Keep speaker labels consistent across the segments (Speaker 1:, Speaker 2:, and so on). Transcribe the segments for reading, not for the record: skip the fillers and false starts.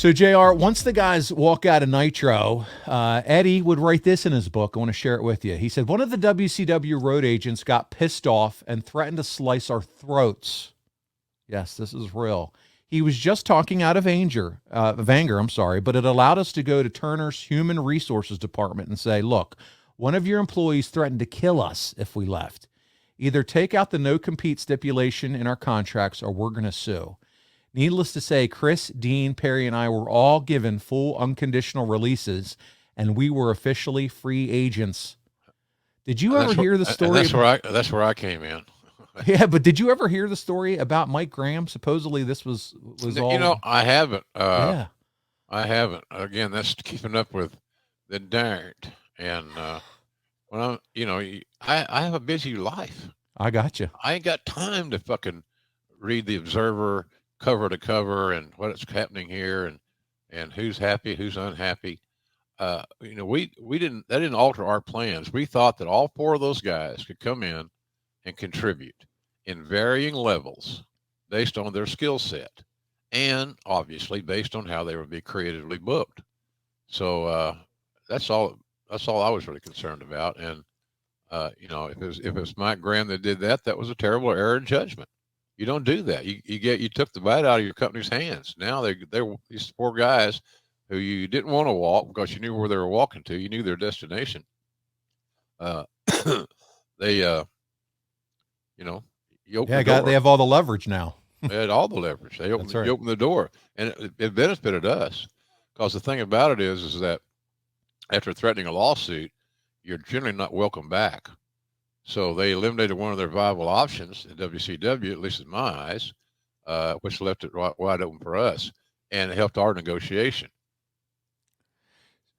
Speaker 1: So, JR, once the guys walk out of Nitro, Eddie would write this in his book. I want to share it with you. He said, one of the WCW road agents got pissed off and threatened to slice our throats. Yes, this is real. He was just talking out of anger, but it allowed us to go to Turner's Human Resources Department and say, look, one of your employees threatened to kill us if we left. Either take out the no-compete stipulation in our contracts or we're going to sue. Needless to say, Chris, Dean, Perry, and I were all given full unconditional releases, and we were officially free agents. Did you ever hear the story?
Speaker 2: That's where I came in.
Speaker 1: Yeah, but did you ever hear the story about Mike Graham? Supposedly this was all.
Speaker 2: You know, I haven't.
Speaker 1: Yeah.
Speaker 2: I haven't. Again, that's keeping up with the dirt. And when I'm, I have a busy life.
Speaker 1: I got you.
Speaker 2: I ain't got time to fucking read the Observer cover to cover and what's happening here and who's happy, who's unhappy. We didn't alter our plans. We thought that all four of those guys could come in and contribute in varying levels based on their skill set and obviously based on how they would be creatively booked. So that's all I was really concerned about. And if it was Mike Graham that did that, that was a terrible error in judgment. You don't do that. You took the bite out of your company's hands. Now they're these four guys who you didn't want to walk because you knew where they were walking to. You knew their destination. They
Speaker 1: they have all the leverage now.
Speaker 2: They had all the leverage. They opened the door, and it benefited us because the thing about it is that after threatening a lawsuit, you're generally not welcome back. So they eliminated one of their viable options in WCW, at least in my eyes, which left it wide open for us, and it helped our negotiation.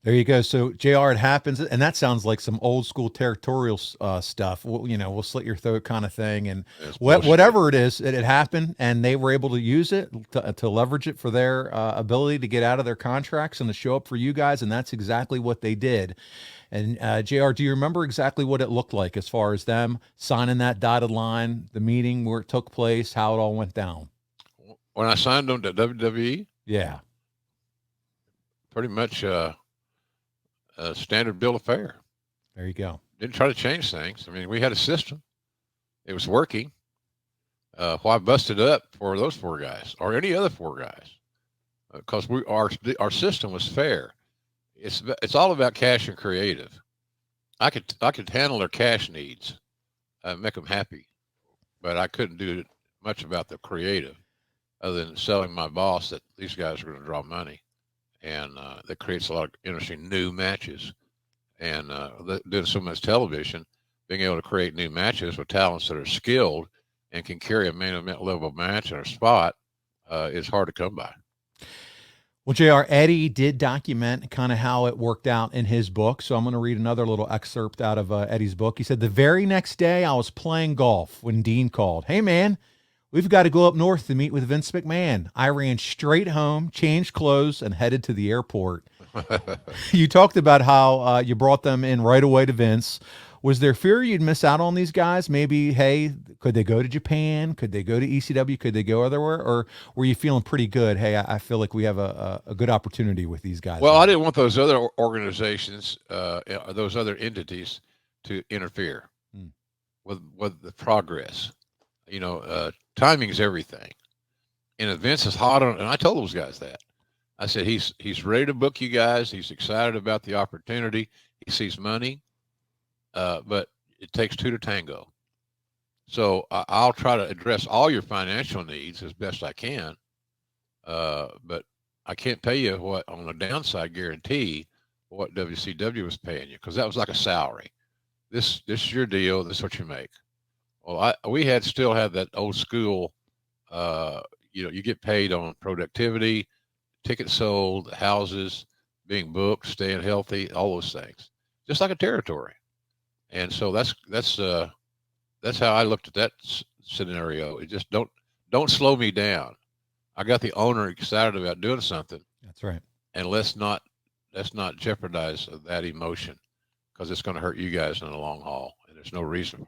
Speaker 1: There you go. So, JR, it happens, and that sounds like some old school territorial stuff. We'll slit your throat kind of thing, and whatever it is, it happened, and they were able to use it to leverage it for their ability to get out of their contracts and to show up for you guys, and that's exactly what they did. And JR, do you remember exactly what it looked like as far as them signing that dotted line, the meeting where it took place, how it all went down?
Speaker 2: When I signed them to WWE?
Speaker 1: Yeah.
Speaker 2: Pretty much a standard bill of fare.
Speaker 1: There you go.
Speaker 2: Didn't try to change things. I mean, we had a system. It was working. Why bust it up for those four guys or any other four guys? Because our system was fair. It's all about cash and creative. I could handle their cash needs, make them happy, but I couldn't do much about the creative, other than selling my boss that these guys are going to draw money, and that creates a lot of interesting new matches. And doing so much television, being able to create new matches with talents that are skilled and can carry a main event level match in a spot is hard to come by.
Speaker 1: Well, JR, Eddie did document kind of how it worked out in his book. So I'm going to read another little excerpt out of Eddie's book. He said, the very next day I was playing golf when Dean called. Hey, man, we've got to go up north to meet with Vince McMahon. I ran straight home, changed clothes, and headed to the airport. You talked about how you brought them in right away to Vince. Was there fear you'd miss out on these guys? Maybe, hey, could they go to Japan? Could they go to ECW? Could they go otherwhere? Or were you feeling pretty good? Hey, I feel like we have a good opportunity with these guys.
Speaker 2: Well, I didn't want those other organizations, those other entities to interfere with the progress. Timing's everything. And Vince is hot on, and I told those guys that. I said, he's ready to book you guys. He's excited about the opportunity. He sees money. But it takes two to tango. So I'll try to address all your financial needs as best I can. But I can't pay you what on the downside guarantee what WCW was paying you, because that was like a salary. This is your deal. This is what you make. Well, we still had that old school. You get paid on productivity, tickets sold, houses, being booked, staying healthy, all those things, just like a territory. And so that's how I looked at that scenario. It just don't slow me down. I got the owner excited about doing something.
Speaker 1: That's right.
Speaker 2: And let's not jeopardize that emotion, because it's going to hurt you guys in the long haul, and there's no reason